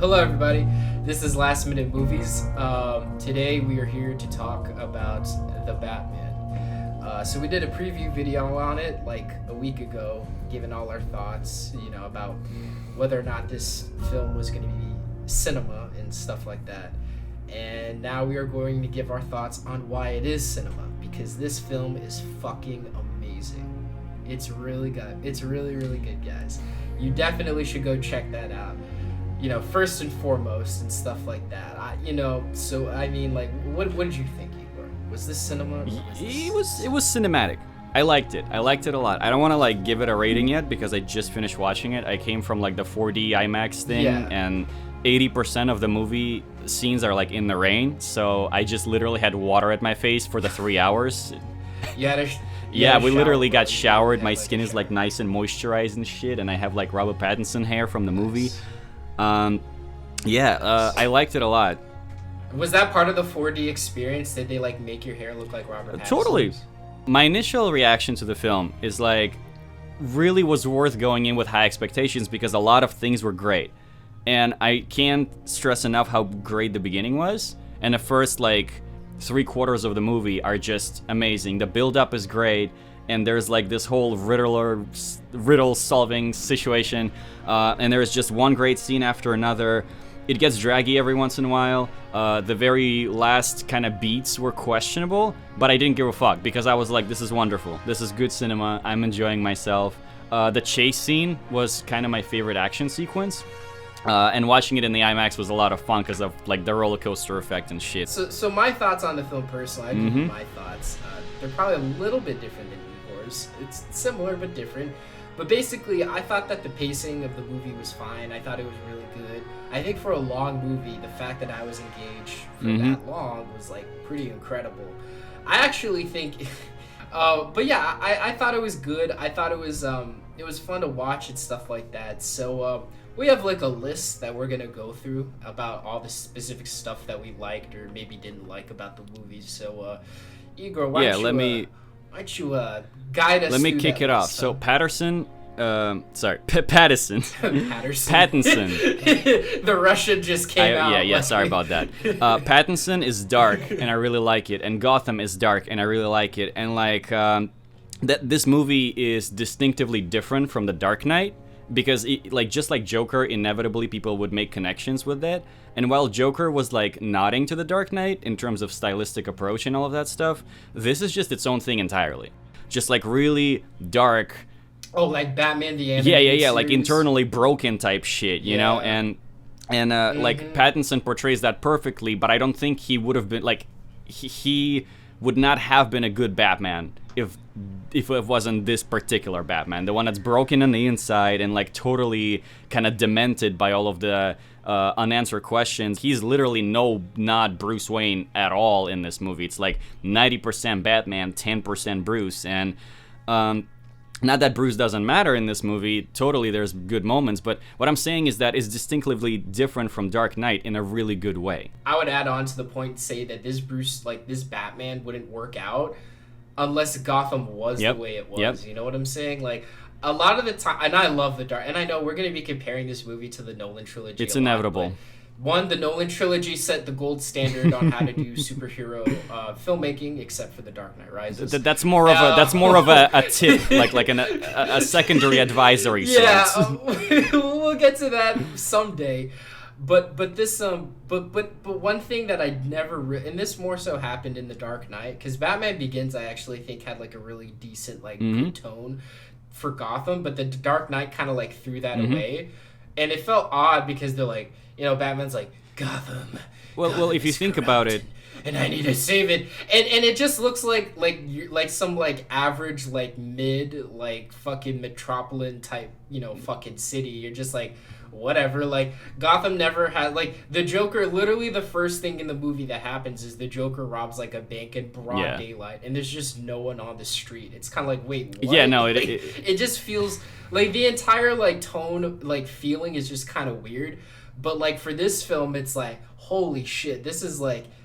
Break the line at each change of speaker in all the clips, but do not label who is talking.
Hello, everybody. This is Last Minute Movies. Today we are here to talk about The Batman. So we did a preview video on it like a week ago, giving all our thoughts, about whether or not this film was going to be cinema and stuff like that. And now we are going to give our thoughts on why it is cinema, because this film is fucking amazing. It's really good. It's really, really good, guys. You definitely should go check that out. First and foremost and stuff like that. What did you think, Igor? Was this cinema?
It was cinematic. I liked it a lot. I don't want to give it a rating yet because I just finished watching it. I came from the 4D IMAX thing, and 80% of the movie scenes are in the rain, so I just literally had water at my face for the 3 hours. Yeah, we literally got showered. My skin is nice and moisturized and shit, and I have Robert Pattinson hair from the movie. I liked it a lot.
Was that part of the 4D experience? Did they make your hair look like Robert Pattinson?
Totally. My initial reaction to the film is really was worth going in with high expectations because a lot of things were great. And I can't stress enough how great the beginning was. And the first 3/4 of the movie are just amazing. The build-up is great. And there's this whole riddle solving situation, and there's just one great scene after another. It gets draggy every once in a while. The very last kind of beats were questionable, but I didn't give a fuck because I was this is wonderful. This is good cinema. I'm enjoying myself. The chase scene was kind of my favorite action sequence. And watching it in the IMAX was a lot of fun because of the roller coaster effect and shit.
So my thoughts on the film personally, I give you my thoughts. They're probably a little bit different than Igor's. It's similar but different. But basically, I thought that the pacing of the movie was fine. I thought it was really good. I think for a long movie, the fact that I was engaged for that long was pretty incredible. I actually think, I thought it was good. I thought it was fun to watch and stuff like that. So we have a list that we're gonna go through about all the specific stuff that we liked or maybe didn't like about the movies. So Igor, why don't you guide us?
Let me kick it off. So Pattinson. Pattinson.
The Russian just came out.
Yeah, sorry about that. Pattinson is dark, and I really like it. And Gotham is dark, and I really like it. And this movie is distinctively different from The Dark Knight. Because just like Joker, inevitably people would make connections with that. And while Joker was nodding to The Dark Knight in terms of stylistic approach and all of that stuff, this is just its own thing entirely. Just really dark.
Oh, like Batman the Animated
Yeah,
series?
Internally broken type shit, you know? And Pattinson portrays that perfectly, but I don't think he would have been he would not have been a good Batman if it wasn't this particular Batman, the one that's broken on the inside and totally kind of demented by all of the unanswered questions. He's literally not Bruce Wayne at all in this movie. It's 90% Batman, 10% Bruce, and not that Bruce doesn't matter in this movie. Totally, there's good moments, but what I'm saying is that it's distinctively different from Dark Knight in a really good way.
I would add on to the point, say that this Bruce, this Batman wouldn't work out unless Gotham was the way it was. You know what I'm saying? A lot of the time, and I love the Dark, and I know we're going to be comparing this movie to the Nolan trilogy.
It's inevitable.
The Nolan trilogy set the gold standard on how to do superhero filmmaking, except for The Dark Knight Rises.
That's more of a tip, a secondary advisory.
Yeah, we'll get to that someday. But one thing that I never and this more so happened in The Dark Knight, because Batman Begins I actually think had a really decent good tone for Gotham, but The Dark Knight kind of threw that away, and it felt odd because they're Batman's Gotham.
Well, if you think about it,
and I need to save it, and it just looks like some average mid fucking metropolitan type fucking city. You're just whatever. Gotham never had the Joker. Literally, the first thing in the movie that happens is the Joker robs a bank in broad daylight, and there's just no one on the street. It's kind of wait, what?
Yeah, no,
it just feels the entire tone feeling is just kind of weird. But for this film, it's holy shit, this is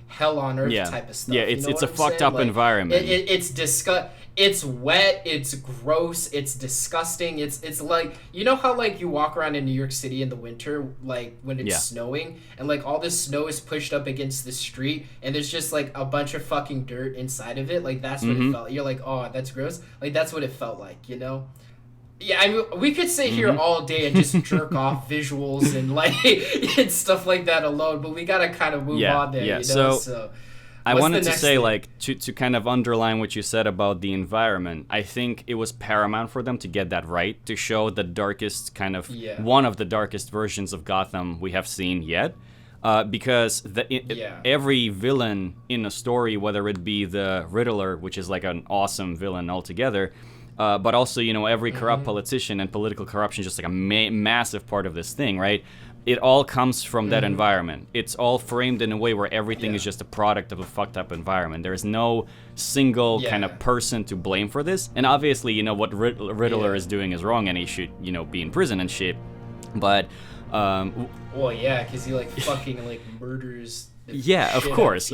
hell on earth type of stuff.
Yeah, it's a fucked up environment.
It's it's wet, it's gross, it's disgusting. It's like, you know how like you walk around in New York City in the winter, like when it's snowing, and like all this snow is pushed up against the street, and there's just like a bunch of fucking dirt inside of it. Like that's what it felt. You're like, oh, that's gross. Like that's what it felt like, you know? Yeah, I mean, we could sit here all day and just jerk off visuals and like and stuff like that alone, but we gotta kind of move on there, you know? So
I wanted to say, like, to kind of underline what you said about the environment, I think it was paramount for them to get that right, to show the darkest kind of, one of the darkest versions of Gotham we have seen yet. Because every villain in a story, whether it be the Riddler, which is like an awesome villain altogether, but also, you know, every corrupt politician and political corruption is just like a massive part of this thing, right? It all comes from that environment. It's all framed in a way where everything is just a product of a fucked up environment. There's no single kind of person to blame for this. And obviously, you know, what Riddler is doing is wrong and he should, you know, be in prison and shit. But,
well, yeah, because he, like, fucking, like, murders...
Yeah, of course.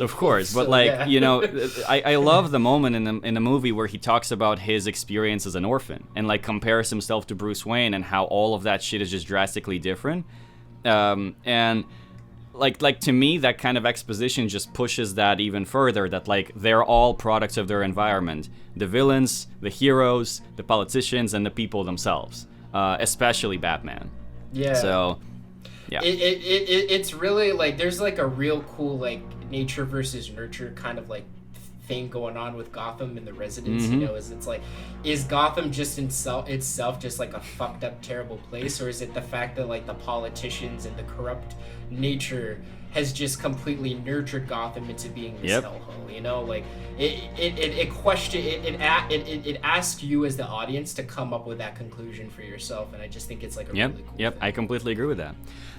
But like, you know, I love the moment in the movie where he talks about his experience as an orphan and like compares himself to Bruce Wayne and how all of that shit is just drastically different. And like to me, that kind of exposition just pushes that even further. That like they're all products of their environment: the villains, the heroes, the politicians, and the people themselves. Especially Batman.
Yeah.
So. Yeah.
It's really like there's like a real cool like nature versus nurture kind of like thing going on with Gotham and the residents, you know, is it's like, is Gotham just itself just like a fucked up terrible place, or is it the fact that like the politicians and the corrupt nature has just completely nurtured Gotham into being this hellhole, you know? Like it asks you as the audience to come up with that conclusion for yourself, and I just think it's like a really cool thing.
I completely agree with that.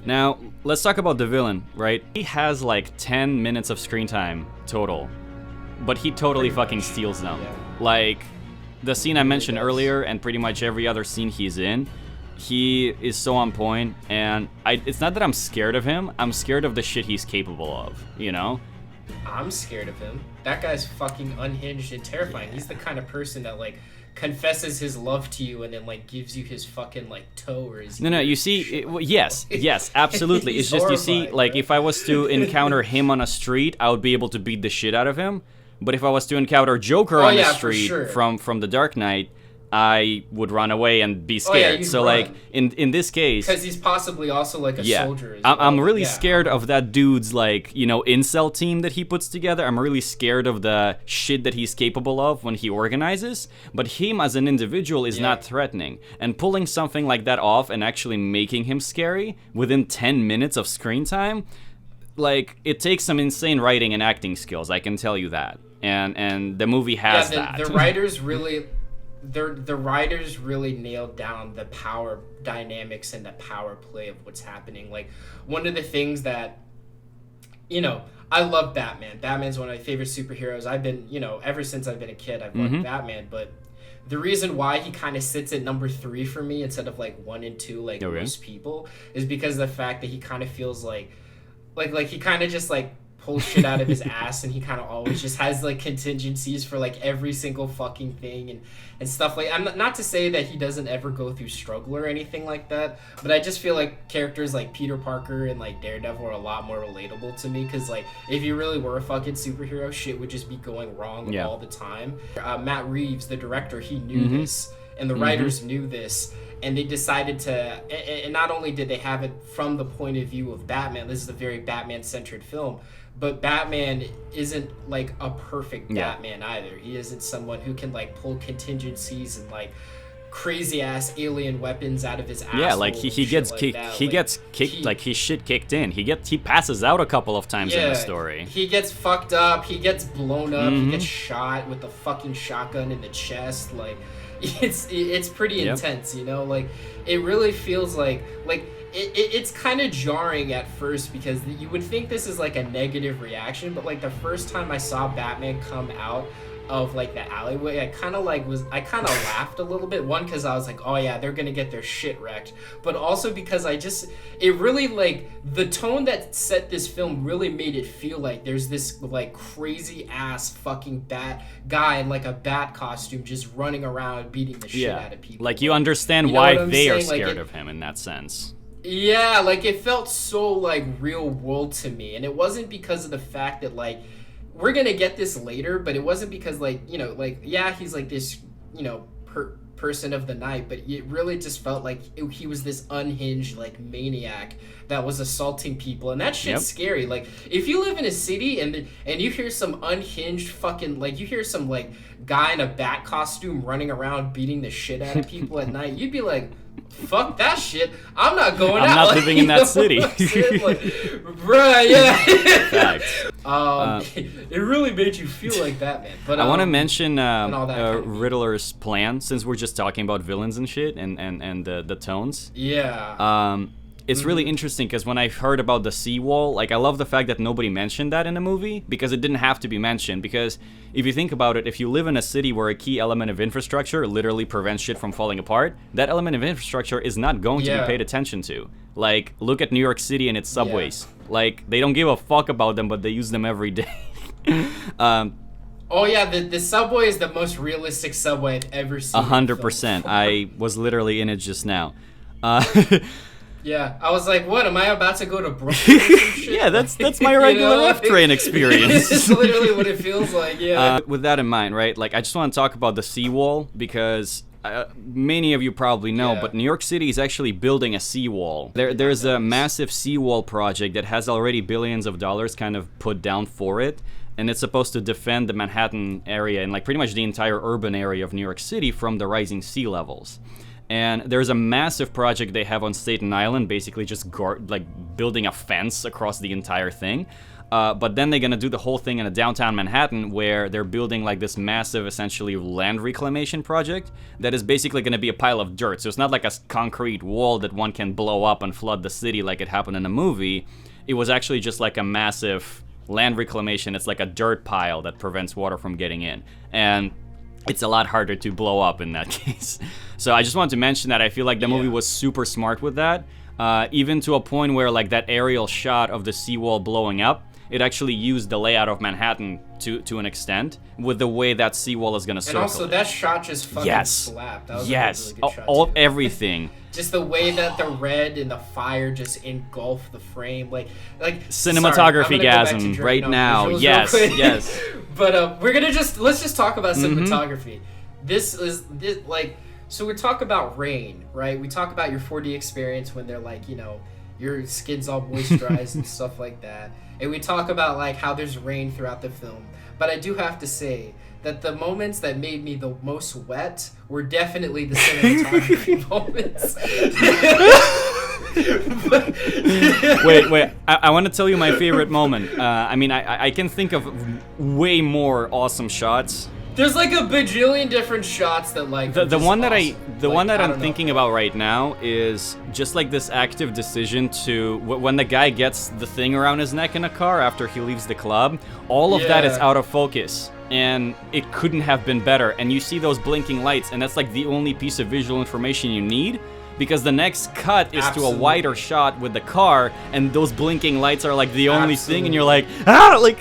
Now, let's talk about the villain, right? He has like 10 minutes of screen time total, but he totally fucking steals them. Yeah. Like, the scene I mentioned earlier and pretty much every other scene he's in, he is so on point, and it's not that I'm scared of him, I'm scared of the shit he's capable of, you know?
I'm scared of him. That guy's fucking unhinged and terrifying. He's the kind of person that, like, confesses his love to you and then, like, gives you his fucking, like, toe or his...
No, you see, yes, absolutely. It's just, horrifying, you see, like, if I was to encounter him on a street, I would be able to beat the shit out of him. But if I was to encounter Joker on the street from The Dark Knight, I would run away and be scared. So, run. Like, in this case...
Because he's possibly also, like, a soldier as well.
I'm really scared of that dude's, like, you know, incel team that he puts together. I'm really scared of the shit that he's capable of when he organizes. But him as an individual is not threatening. And pulling something like that off and actually making him scary within 10 minutes of screen time, like, it takes some insane writing and acting skills, I can tell you that. And the movie has that.
The writers really... The writers really nailed down the power dynamics and the power play of what's happening. Like, one of the things that, you know, I love Batman. Batman's one of my favorite superheroes. I've been, you know, ever since I've been a kid, I've loved Batman. But the reason why he kind of sits at number 3 for me instead of like 1 and 2, like most people, is because of the fact that he kind of feels like he kind of just like pulls shit out of his ass, and he kind of always just has like contingencies for like every single fucking thing and stuff like. I'm not to say that he doesn't ever go through struggle or anything like that, but I just feel like characters like Peter Parker and like Daredevil are a lot more relatable to me, because like if you really were a fucking superhero, shit would just be going wrong all the time. Matt Reeves, the director, he knew this, and the writers knew this. And they decided to, and not only did they have it from the point of view of Batman, this is a very Batman-centered film, but Batman isn't like a perfect Batman either. He isn't someone who can like pull contingencies and like crazy ass alien weapons out of his asshole.
Yeah, like he gets kicked. Like he gets kicked. Like his shit kicked in. He passes out a couple of times in the story.
He gets fucked up. He gets blown up. He gets shot with a fucking shotgun in the chest. Like, it's pretty intense, you know. Like, it really feels like it's kind of jarring at first because you would think this is like a negative reaction, but like the first time I saw Batman come out of like the alleyway, I kind of laughed a little bit. One, because I was like, oh yeah, they're gonna get their shit wrecked, but also because it really, like, the tone that set this film really made it feel like there's this like crazy ass fucking bat guy in like a bat costume just running around beating the shit out of people.
Like, you understand why they are scared of him in that sense.
Yeah, like, it felt so like real world to me, and it wasn't because of the fact that, like, we're gonna get this later, but it wasn't because, like, you know, like, yeah, he's like this, you know, person of the night, but it really just felt like he was this unhinged, like, maniac that was assaulting people, and that shit's scary. Like, if you live in a city and you hear some unhinged fucking, like, you hear some, like, guy in a bat costume running around beating the shit out of people at night, you'd be like, fuck that shit. I'm not going out.
I'm not living in that city.
Like, bruh, yeah. It really made you feel like that, man. But
I want to mention Riddler's plan, since we're just talking about villains and shit and the tones.
Yeah.
It's really interesting because when I heard about the seawall, like, I love the fact that nobody mentioned that in the movie, because it didn't have to be mentioned. Because if you think about it, if you live in a city where a key element of infrastructure literally prevents shit from falling apart, that element of infrastructure is not going to be paid attention to. Like, look at New York City and its subways. Like, they don't give a fuck about them, but they use them every day.
Oh yeah, the subway is the most realistic subway I've ever seen.
100%. I was literally in it just now.
Yeah, I was like, what, am I about to go to Brooklyn or some shit?
Yeah, that's my regular F-train experience.
It's literally what it feels like, yeah.
With that in mind, right, like, I just want to talk about the seawall, because many of you probably know, but New York City is actually building a seawall. There's a massive seawall project that has already billions of dollars kind of put down for it, and it's supposed to defend the Manhattan area and, like, pretty much the entire urban area of New York City from the rising sea levels. And there's a massive project they have on Staten Island, basically just building a fence across the entire thing. But then they're gonna do the whole thing in a downtown Manhattan, where they're building like this massive, essentially, land reclamation project that is basically gonna be a pile of dirt. So it's not like a concrete wall that one can blow up and flood the city like it happened in a movie. It was actually just like a massive land reclamation. It's like a dirt pile that prevents water from getting in. And it's a lot harder to blow up in that case. So I just wanted to mention that I feel like the movie was super smart with that, even to a point where, like, that aerial shot of the seawall blowing up, it actually used the layout of Manhattan to an extent with the way that seawall is gonna circle.
And also, that shot just fucking slapped. That was a really good shot too.
Everything.
Just the way that the red and the fire just engulf the frame, like
cinematography gasm right now. Yes.
But let's just talk about cinematography. So we talk about rain, right? We talk about your 4D experience when they're like, you know, your skin's all moisturized and stuff like that. And we talk about, like, how there's rain throughout the film. But I do have to say that the moments that made me the most wet were definitely the cinematography moments.
Wait. I want to tell you my favorite moment. I mean, I can think of way more awesome shots.
There's like a bajillion different shots that, like,
the one that I'm thinking about right now is just like this active decision to when the guy gets the thing around his neck in a car after he leaves the club. All of that is out of focus, and it couldn't have been better. And you see those blinking lights, and that's like the only piece of visual information you need, because the next cut is to a wider shot with the car, and those blinking lights are like the only thing, and you're like, like.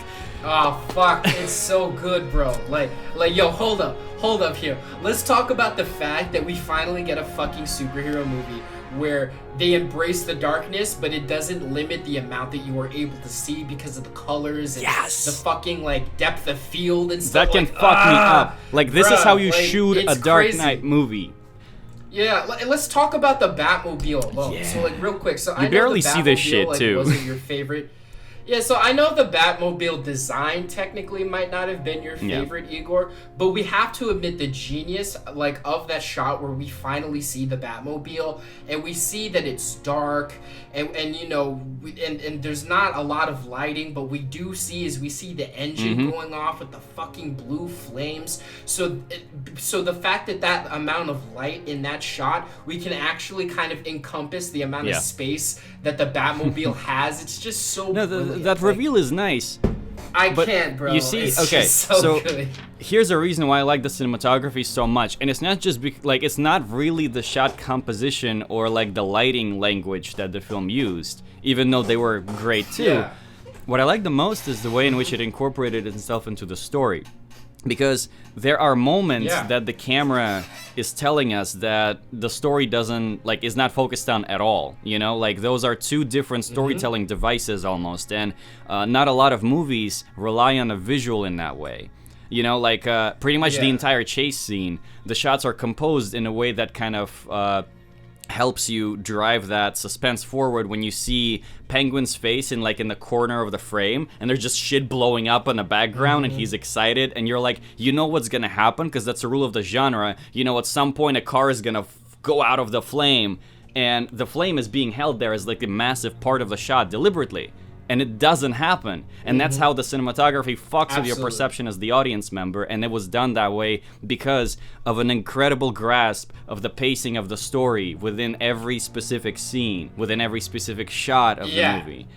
Oh fuck, it's so good, bro. Like, yo, hold up here. Let's talk about the fact that we finally get a fucking superhero movie where they embrace the darkness, but it doesn't limit the amount that you are able to see because of the colors and the fucking, like, depth of field and stuff.
That can fuck me up. Like, this is how you shoot a Dark Knight movie.
Yeah, let's talk about the Batmobile alone. So, like, real quick. So I
barely see this shit, too.
Wasn't your favorite? Yeah, so I know the Batmobile design technically might not have been your favorite, Igor, but we have to admit the genius, like, of that shot where we finally see the Batmobile, and we see that it's dark, and you know, and there's not a lot of lighting, but we do see the engine going off with the fucking blue flames. So the fact that amount of light in that shot, we can actually kind of encompass the amount of space that the Batmobile has. It's just so brilliant.
That reveal is nice.
I can't, bro.
You see,
it's
okay,
just so good.
Here's a reason why I like the cinematography so much, and it's not just it's not really the shot composition or like the lighting language that the film used, even though they were great too.
Yeah.
What I like the most is the way in which it incorporated itself into the story. Because there are moments that the camera is telling us that the story is not focused on at all, you know? Like, those are two different storytelling devices almost, and not a lot of movies rely on a visual in that way. You know, like, pretty much the entire chase scene, the shots are composed in a way that kind of helps you drive that suspense forward when you see Penguin's face in the corner of the frame, and there's just shit blowing up in the background, and he's excited, and you're like, you know what's gonna happen, because that's a rule of the genre. You know, at some point a car is gonna go out of the flame, and the flame is being held there as like a massive part of the shot deliberately. And it doesn't happen. And that's how the cinematography fucks with your perception as the audience member. And it was done that way because of an incredible grasp of the pacing of the story within every specific scene, within every specific shot of the movie.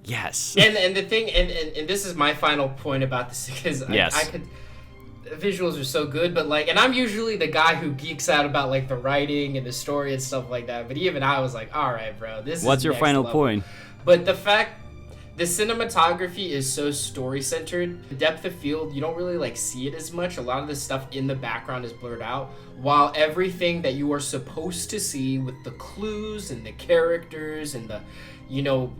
Yes.
And the thing, and this is my final point about this, because I could... visuals are so good, but and I'm usually the guy who geeks out about the writing and the story and stuff like that. But even I was like, all right, bro, this is
What's your final point?
But the cinematography is so story-centered. The depth of field, you don't really see it as much. A lot of the stuff in the background is blurred out, while everything that you are supposed to see with the clues and the characters and the,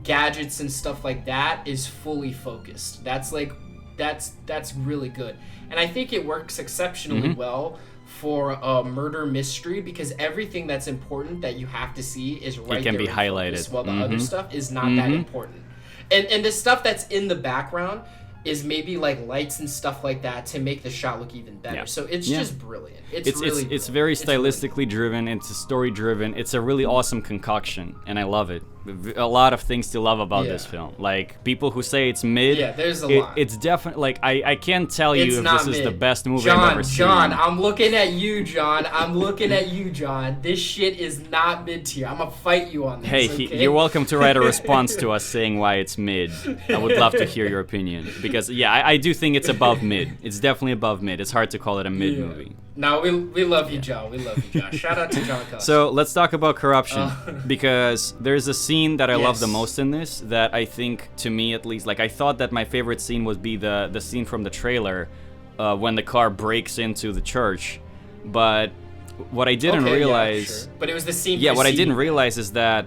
gadgets and stuff like that is fully focused. That's really good. And I think it works exceptionally well for a murder mystery, because everything that's important that you have to see is right there. It can be highlighted, while the other stuff is not that important. And the stuff that's in the background is maybe lights and stuff like that to make the shot look even better. So it's just brilliant. It's
very stylistically driven. It's story driven. It's a really awesome concoction, and I love it. A lot of things to love about this film. People who say it's mid,
there's a lot.
It's definitely I can't tell you if this is the best movie
I've
ever seen.
John, I'm looking at you, John. This shit is not mid tier. I'm gonna fight you on this.
Hey,
okay?
You're welcome to write a response to us saying why it's mid. I would love to hear your opinion, because I do think it's above mid. It's definitely above mid. It's hard to call it a mid movie.
No, we love you, John. We love you, John. Shout out to John Custer.
So let's talk about corruption, because there's a scene that I love the most in this, that I think, to me at least, I thought that my favorite scene would be the scene from the trailer when the car breaks into the church. But what I didn't realize...
Yeah, sure. But it was the scene
what I didn't realize is that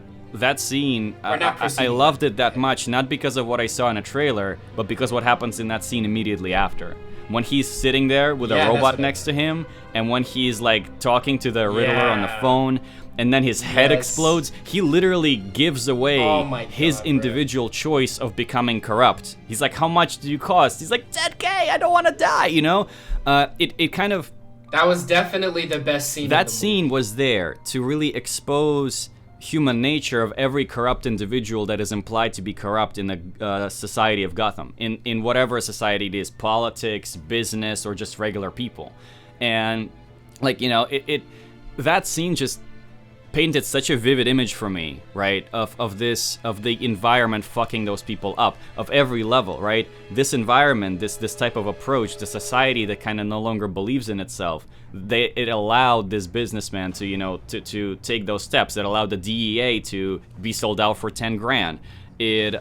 scene, I loved it that much, not because of what I saw in a trailer, but because what happens in that scene immediately after. When he's sitting there with a robot next to him, and when he's talking to the Riddler on the phone, and then his head explodes, he literally gives away his individual choice of becoming corrupt. He's like, how much do you cost? He's like, 10K, I don't want to die, It kind of...
That was definitely the best scene.
That scene was there to really expose human nature of every corrupt individual that is implied to be corrupt in the society of Gotham, in whatever society it is, politics, business, or just regular people. And that scene just painted such a vivid image for me, right, of the environment fucking those people up, of every level, right? This environment, this type of approach, the society that kind of no longer believes in itself, it allowed this businessman to take those steps. It allowed the DEA to be sold out for 10 grand. It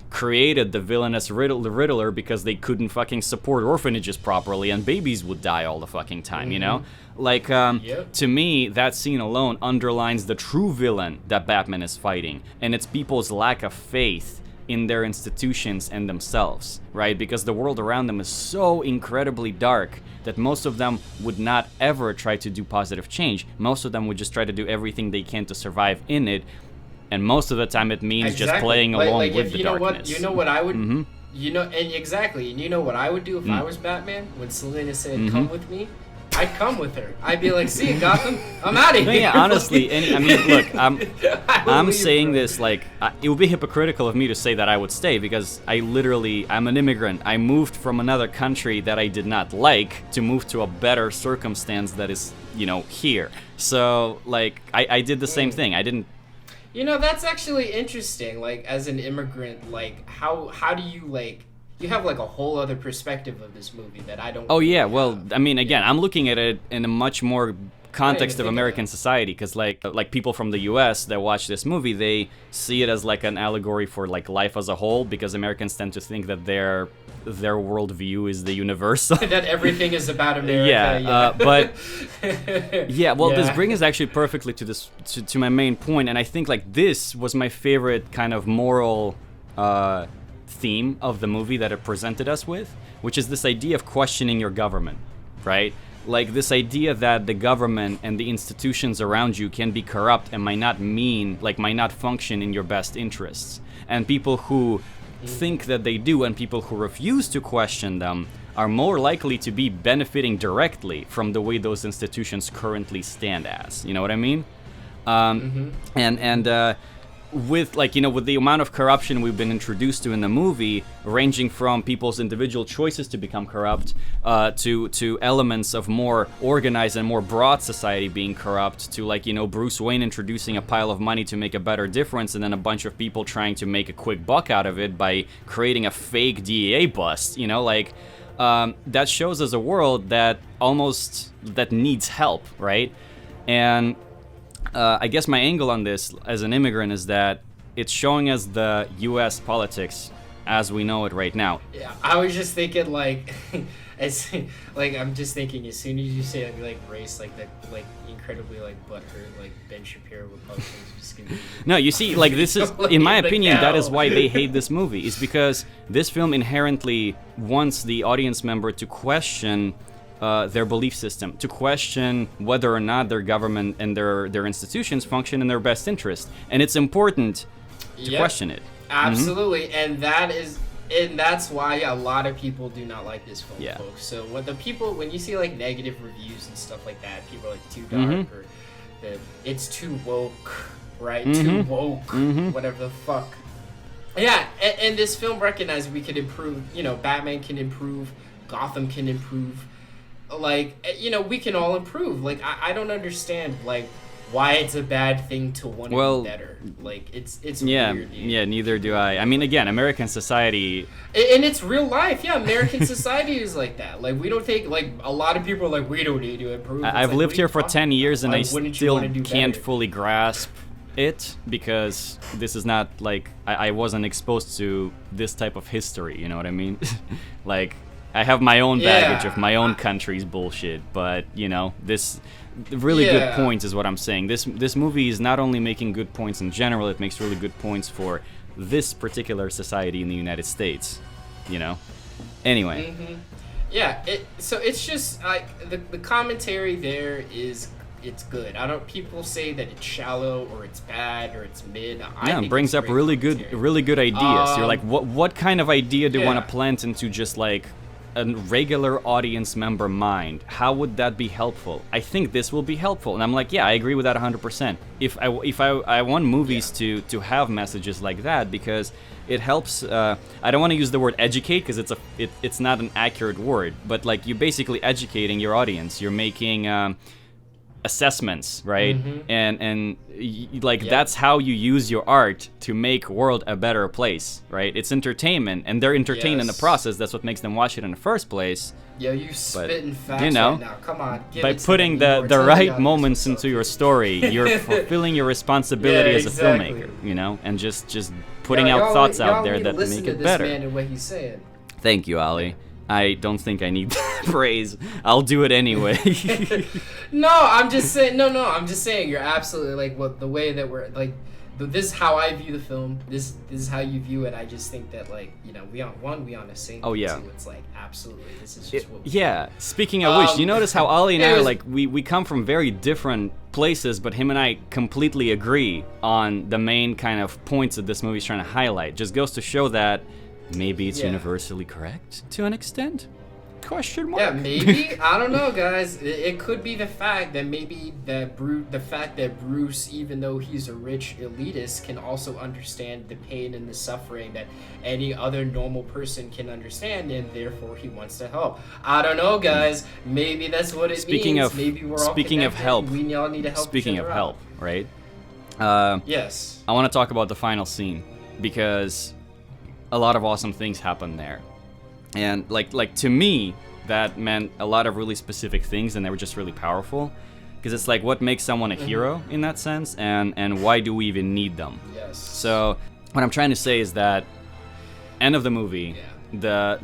created the villainous Riddler because they couldn't fucking support orphanages properly, and babies would die all the fucking time, To me, that scene alone underlines the true villain that Batman is fighting, and it's people's lack of faith in their institutions and themselves, right? Because the world around them is so incredibly dark that most of them would not ever try to do positive change. Most of them would just try to do everything they can to survive in it, and most of the time it means just playing
like,
along
like
with
if
the
you know
darkness.
what you know what I would
Mm-hmm.
you know and exactly and you know what I would do if I was Batman when Selena said come with me. I'd come with her. I'd be like, see you, Gotham. I'm out of here.
Yeah, honestly, I mean, look, I'm
leave,
saying
bro.
this like it would be hypocritical of me to say that I would stay because I'm an immigrant. I moved from another country that I did not like to move to a better circumstance that is, here. So like I did the same thing. I didn't.
That's actually interesting. Like as an immigrant, like how do you like? You have like a whole other perspective of this movie that I don't.
Oh yeah,
really
well,
have.
I mean, again, I'm looking at it in a much more context of
think of
American
that.
society, because like people from the U.S. that watch this movie, they see it as like an allegory for like life as a whole, because Americans tend to think that their worldview is the universal.
That everything is about America.
Yeah, but yeah, well, this
Yeah.
brings us actually perfectly to this to my main point, and I think like this was my favorite kind of moral theme of the movie that it presented us with, which is this idea of questioning your government, right? Like this idea that the government and the institutions around you can be corrupt and might not function in your best interests. And people who think that they do and people who refuse to question them are more likely to be benefiting directly from the way those institutions currently stand as. You know what I mean? With with the amount of corruption we've been introduced to in the movie, ranging from people's individual choices to become corrupt, to elements of more organized and more broad society being corrupt, to Bruce Wayne introducing a pile of money to make a better difference, and then a bunch of people trying to make a quick buck out of it by creating a fake DEA bust. That shows us a world that needs help, right? And I guess my angle on this as an immigrant is that it's showing us the U.S. politics as we know it right now.
Yeah, I was just thinking I'm just thinking as soon as you say like race, like that, like incredibly like butthurt, like Ben Shapiro Republicans just gonna be.
No, you see, like this is, in my
Like,
opinion, that is
no.
why they hate this movie. Is because this film inherently wants the audience member to question their belief system, to question whether or not their government and their institutions function in their best interest, and it's important to question it.
Absolutely, and that's why a lot of people do not like this film, folks. So when you see like negative reviews and stuff like that, people are like too dark or it's too woke, right? Too woke, whatever the fuck. Yeah, and this film recognized we could improve. Batman can improve, Gotham can improve. Like, we can all improve. Like, I don't understand, like, why it's a bad thing to want to be better. Like, it's weird, dude.
Yeah, neither do I. I mean, again, American society...
And it's real life, yeah. American society is like that. Like, we don't take, like, a lot of people are like, we don't need to improve.
I've lived here for 10 years, and I still can't
better?
fully grasp it, because this is not, like, I wasn't exposed to this type of history, you know what I mean? Like... I have my own baggage of my own country's bullshit, but this really good points is what I'm saying. This movie is not only making good points in general; it makes really good points for this particular society in the United States. Anyway.
Yeah. So it's just like the commentary there is. It's good. People say that it's shallow or it's bad or it's mid.
It brings up really good ideas. You're like, what kind of idea do you want to plant into just like a regular audience member mind? How would that be helpful? I think this will be helpful, and I'm like, yeah, I agree with that 100%. If I want movies to have messages like that, because it helps. I don't want to use the word educate because it's not an accurate word, but like you're basically educating your audience. You're making assessments, right? That's how you use your art to make world a better place, right? It's entertainment, and they're entertained in the process. That's what makes them watch it in the first place.
Yo, you spitting facts right now. Come on,
by putting the right moments into your story, you're fulfilling your responsibility as a filmmaker, and just putting out thoughts out there that make it better.
Man and what he's saying.
Thank you, Ali. I don't think I need praise. I'll do it anyway.
No, I'm just saying. No, I'm just saying. You're absolutely like the way that we're like this is how I view the film. This is how you view it. I just think that, like, you know, we on a same.
Oh, yeah.
Two, it's like absolutely. This is just what.
Yeah. Speaking of which, you notice how Ali and I are
was-
like we come from very different places, but him and I completely agree on the main kind of points that this movie's trying to highlight. Just goes to show that maybe it's
Yeah.
universally correct to an extent. Question mark.
Yeah, maybe. I don't know, guys. It could be the fact that maybe the fact that Bruce, even though he's a rich elitist, can also understand the pain and the suffering that any other normal person can understand, and therefore he wants to help. I don't know, guys. Maybe that's what it
Speaking
means.
of-
Maybe we're all
speaking of
connected,
help,
we all need to help
Speaking
each
of
other
help,
out.
right?
Yes.
I want to talk about the final scene because a lot of awesome things happen there. And like to me, that meant a lot of really specific things, and they were just really powerful. Because it's like, what makes someone a hero in that sense, and why do we even need them?
Yes.
So what I'm trying to say is that end of the movie, the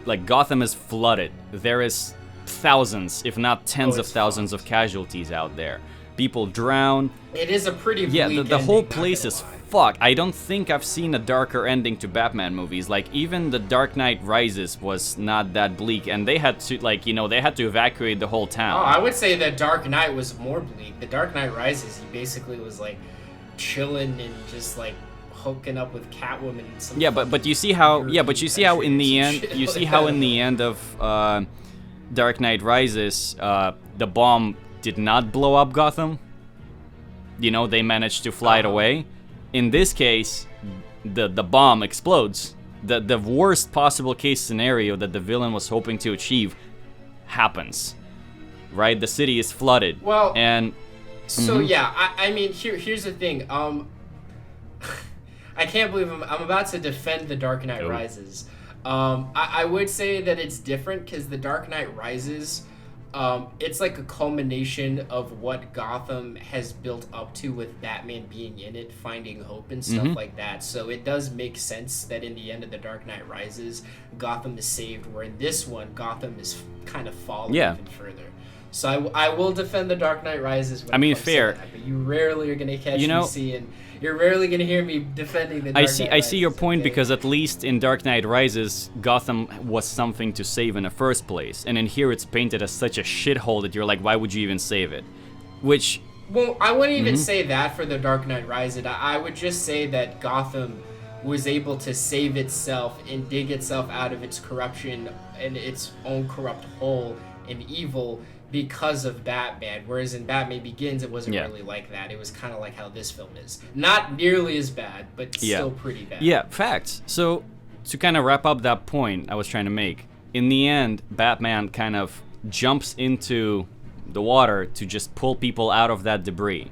like Gotham is flooded. There is thousands, if not tens of
it's
thousands of casualties out there. People drown.
It is a pretty bleak
Yeah, the whole
ending, not
place
gonna
is
lie.
fucked. I don't think I've seen a darker ending to Batman movies. Like, even The Dark Knight Rises was not that bleak, and they had to, like, you know, they had to evacuate the whole
Oh,
town.
I would say that Dark Knight was more bleak. The Dark Knight Rises, he basically was like chilling and just like hooking up with Catwoman and some.
Yeah, but you see how in the end
Shit
you see
like
how
that.
in the end of Dark Knight Rises, the bomb did not blow up Gotham. You know, they managed to fly it away. In this case, the bomb explodes. The worst possible case scenario that the villain was hoping to achieve happens. Right? The city is flooded.
Well,
and
So yeah, I mean, here's the thing. I can't believe I'm about to defend The Dark Knight
Oh.
Rises. I would say that it's different because The Dark Knight Rises, it's like a culmination of what Gotham has built up to with Batman being in it, finding hope and stuff like that. So it does make sense that in the end of The Dark Knight Rises, Gotham is saved, where in this one, Gotham is kind of falling even further. So I will defend The Dark Knight Rises. When
I mean,
it comes to
fair.
that, but you rarely are gonna catch
You know,
me seeing. You're rarely gonna hear me defending The Dark Knight
I see your
Rises,
point
okay?
because at least in Dark Knight Rises, Gotham was something to save in the first place, and in here it's painted as such a shithole that you're like, why would you even save it? Which,
Well, I wouldn't even say that for The Dark Knight Rises. I would just say that Gotham was able to save itself and dig itself out of its corruption and its own corrupt hole and evil because of Batman. Whereas in Batman Begins, it wasn't really like that. It was kind of like how this film is. Not nearly as bad, but still pretty bad.
yeah, facts. So to kind of wrap up that point I was trying to make, in the end, Batman kind of jumps into the water to just pull people out of that debris.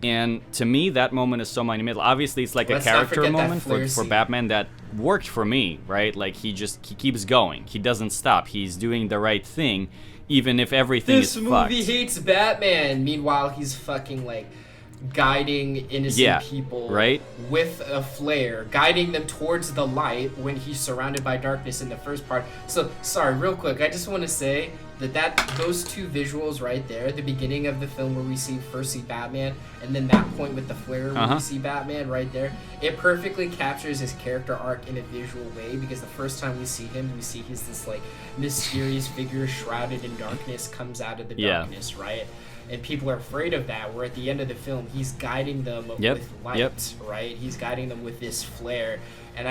And to me, that moment is so monumental. Obviously, it's like
Let's
a
not
character
forget that
moment
flare
for
scene.
Batman that worked for me, right? Like, he keeps going. He doesn't stop. He's doing the right thing, even if everything
This
is
movie
fucked.
hates Batman. Meanwhile, he's fucking like guiding innocent people
right?
with a flare, guiding them towards the light when he's surrounded by darkness in the first part. So sorry, real quick, I just want to say that those two visuals right there, the beginning of the film where we first see Batman, and then that point with the flare where we see Batman right there, it perfectly captures his character arc in a visual way, because the first time we see him, we see he's this like mysterious figure shrouded in darkness, comes out of the darkness, right? And people are afraid of that, where at the end of the film, he's guiding them with light, right? He's guiding them with this flare. And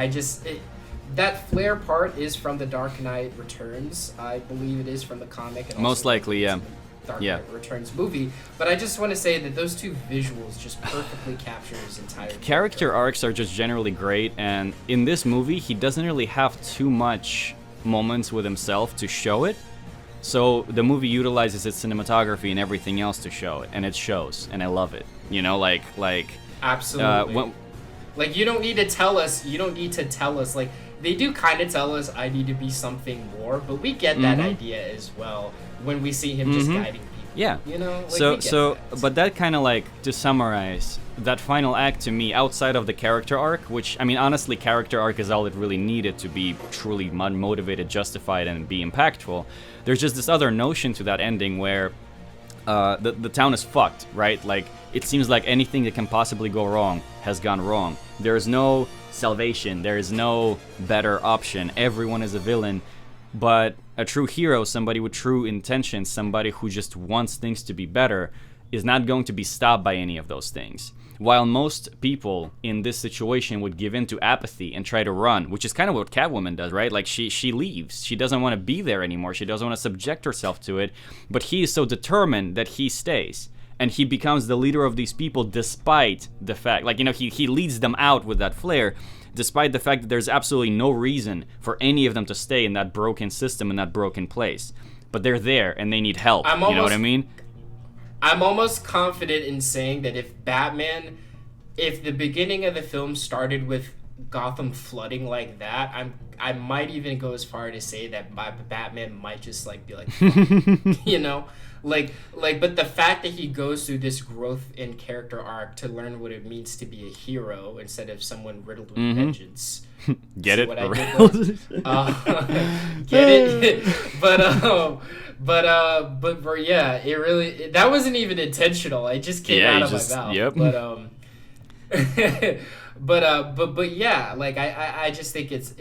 that flare part is from The Dark Knight Returns. I believe it is from the comic. And
Most
also
likely, yeah.
Dark Knight Returns movie. But I just want to say that those two visuals just perfectly capture his entire
Character arcs are just generally great, and in this movie, he doesn't really have too much moments with himself to show it. So the movie utilizes its cinematography and everything else to show it, and it shows, and I love it. You know, like
absolutely. Like, you don't need to tell us. Like, they do kind of tell us I need to be something more, but we get that idea as well when we see him just guiding people.
Yeah.
You know? Like, we get that.
But that kind of like, to summarize, that final act to me, outside of the character arc, which, I mean, honestly, character arc is all it really needed to be truly motivated, justified, and be impactful. There's just this other notion to that ending where the town is fucked, right? Like, it seems like anything that can possibly go wrong has gone wrong. There is no salvation. There is no better option. Everyone is a villain. But a true hero, somebody with true intentions, somebody who just wants things to be better, is not going to be stopped by any of those things. While most people in this situation would give in to apathy and try to run, which is kind of what Catwoman does, right? Like, she leaves. She doesn't want to be there anymore. She doesn't want to subject herself to it. But he is so determined that he stays. And he becomes the leader of these people despite the fact, like, you know, he leads them out with that flair, despite the fact that there's absolutely no reason for any of them to stay in that broken system, in that broken place. But they're there and they need help. You know what I mean?
I'm almost confident in saying that if the beginning of the film started with Gotham flooding like that, I might even go as far to say that Batman might just like be like, fuck, you know, but the fact that he goes through this growth in character arc to learn what it means to be a hero instead of someone riddled with vengeance.
Get it?
What I did get it? But yeah, it really, that wasn't even intentional. It just came out of my mouth.
Yep.
But yeah, like I just think it's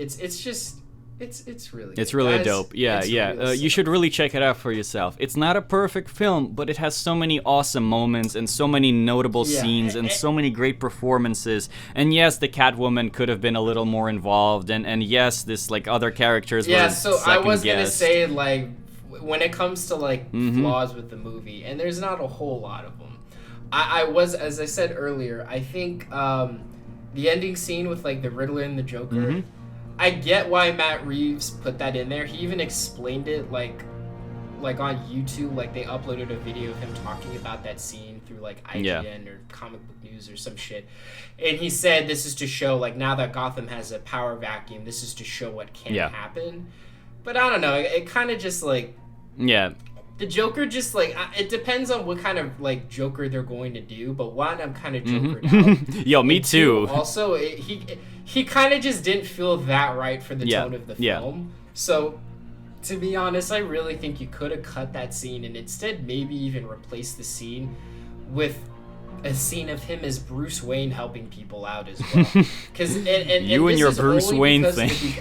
really good.
It's really dope. Yeah, yeah.
Really
you should really check it out for yourself. It's not a perfect film, but it has so many awesome moments and so many notable scenes and so many great performances. And yes, the Catwoman could have been a little more involved, and yes, this like other characters were
so I was gonna say, like, when it comes to like flaws with the movie, and there's not a whole lot of them. I was, as I said earlier, I think the ending scene with like the Riddler and the Joker, I get why Matt Reeves put that in there. He even explained it like on YouTube, like they uploaded a video of him talking about that scene through like IGN or Comic Book News or some shit. And he said this is to show, like, now that Gotham has a power vacuum, this is to show what can happen. But I don't know, it kind of just like, the Joker just like, it depends on what kind of like Joker they're going to do. But one, I'm kind of Jokered out.
Yo, me too.
Also, he kind of just didn't feel that right for the tone of the film. So, to be honest, I really think you could have cut that scene and instead maybe even replaced the scene with a scene of him as Bruce Wayne helping people out as well.
You and your Bruce Wayne thing.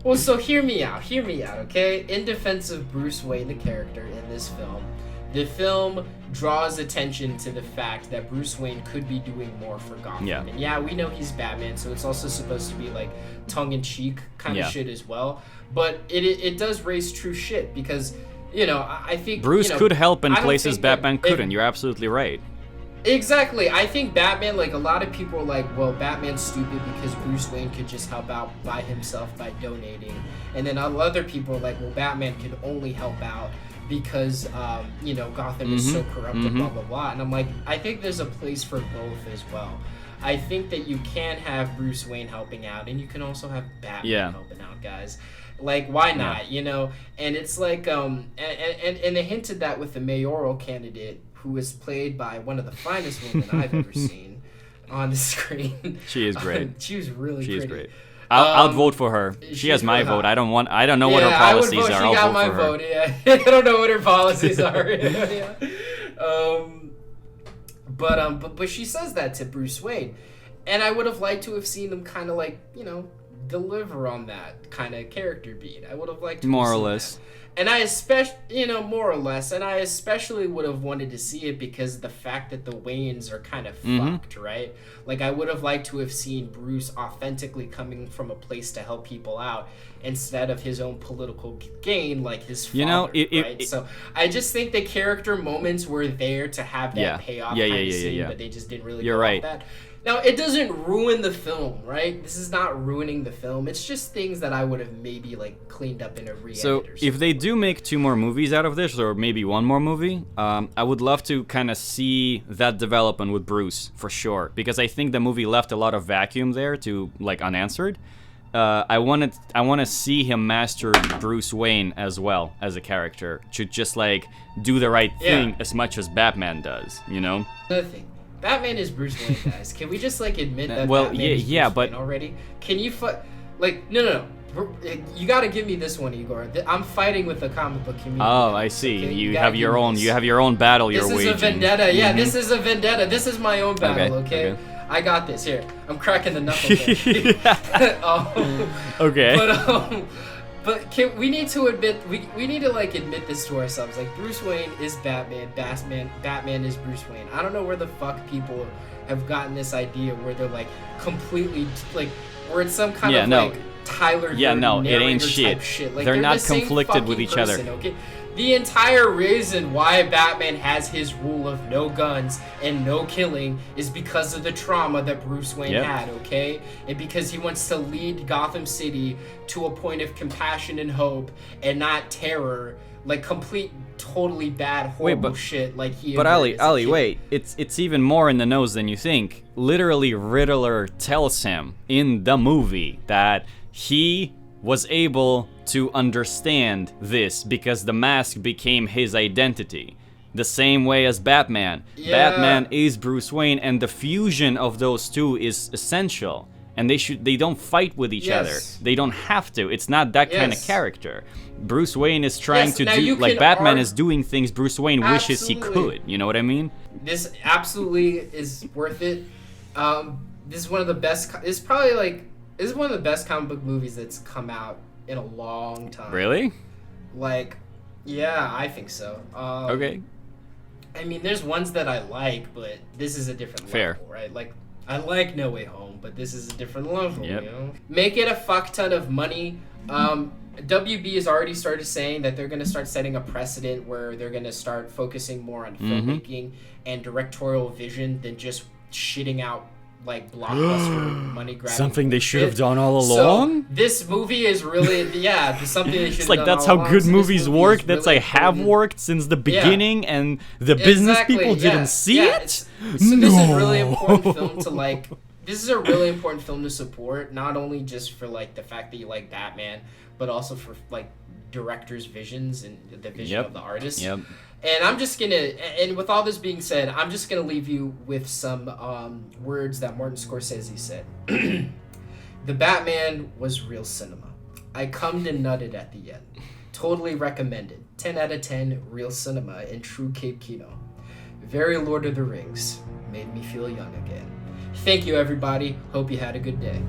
Well, so hear me out, okay? In defense of Bruce Wayne, the character in this film, the film draws attention to the fact that Bruce Wayne could be doing more for Gotham. And yeah, we know he's Batman, so it's also supposed to be like tongue-in-cheek kind of shit as well. But it does raise true shit because, you know, I think
Bruce could help in places Batman couldn't. You're absolutely right.
Exactly. I think Batman, like, a lot of people are like, well, Batman's stupid because Bruce Wayne could just help out by himself by donating. And then other people are like, well, Batman can only help out because, you know, Gotham is so corrupted, blah, blah, blah. And I'm like, I think there's a place for both as well. I think that you can have Bruce Wayne helping out, and you can also have Batman helping out, guys. Like, why not, you know? And it's like, and they hinted that with the mayoral candidate, who is played by one of the finest women I've ever seen on the screen.
She is great.
She was really pretty.
She is great. I'll vote for her. She has my vote. I don't know what her policies are. I'll vote for her. She got my vote,
I don't know what her policies are. But she says that to Bruce Wayne. And I would have liked to have seen them kind of like, you know, deliver on that kind of character beat. I would have liked to
more or less. That.
And I especially, more or less, and I especially would have wanted to see it because of the fact that the Waynes are kind of fucked, right? Like, I would have liked to have seen Bruce authentically coming from a place to help people out instead of his own political gain, like his father, right? So I just think the character moments were there to have that payoff kind of scene, but they just didn't really go off that. Now, it doesn't ruin the film, right? This is not ruining the film. It's just things that I would have maybe, like, cleaned up in a re-edit or something.
If they do make 2 more movies out of this, or maybe 1 more movie, I would love to kind of see that development with Bruce, for sure. Because I think the movie left a lot of vacuum there to, like, unanswered. I want to see him master Bruce Wayne as well as a character. To just, like, do the right thing as much as Batman does, you know?
Another thing. Batman is Bruce Wayne, guys. Can we just, like, admit that
well,
Batman is Bruce
but
Wayne already? Can you no. You got to give me this one, Igor. I'm fighting with the comic book community.
Oh, I see.
Okay?
You have your own. You have your own battle. You're waging.
This is a vendetta. Yeah, this is a vendetta. This is my own battle. Okay. I got this. Here, I'm cracking the knuckle.
Okay.
But we need to admit we need to like admit this to ourselves. Like Bruce Wayne is Batman. Batman is Bruce Wayne. I don't know where the fuck people have gotten this idea where they're like completely like where it's some kind of like Tyler Durden
it ain't shit.
Like,
they're not
the
conflicted with each other.
Okay? The entire reason why Batman has his rule of no guns and no killing is because of the trauma that Bruce Wayne had, okay? And because he wants to lead Gotham City to a point of compassion and hope and not terror, like complete, totally bad, horrible shit like he.
But Ali, wait, it's even more in the nose than you think. Literally, Riddler tells him in the movie that he was able to understand this because the mask became his identity. The same way as Batman.
Yeah.
Batman is Bruce Wayne, and the fusion of those two is essential. And they don't fight with each other. They don't have to. It's not that kind of character. Bruce Wayne is trying to do, like Batman is doing things Bruce Wayne wishes he could. You know what I mean?
This absolutely is worth it. This is one of the best, this is one of the best comic book movies that's come out in a long time.
Really?
Like, yeah, I think so.
Okay.
I mean, there's ones that I like, but this is a different level, right? Like, I like No Way Home, but this is a different level, you know? Make it a fuck ton of money. WB has already started saying that they're going to start setting a precedent where they're going to start focusing more on filmmaking and directorial vision than just shitting out like blockbuster money grabbing.
Something they should have done all along?
So this movie is really something they should have done.
It's like that's how good movies work. That's like have worked since the beginning and the business people didn't see it?
So this is a really important film to like. This is a really important film to support, not only just for like the fact that you like Batman, but also for like directors' visions and the vision of the artist. And I'm just gonna, and with all this being said, I'm just gonna leave you with some words that Martin Scorsese said. The Batman was real cinema. I cummed and nutted at the end. Totally recommended. 10 out of 10, real cinema in true Cape Kino. Very Lord of the Rings. Made me feel young again. Thank you, everybody. Hope you had a good day.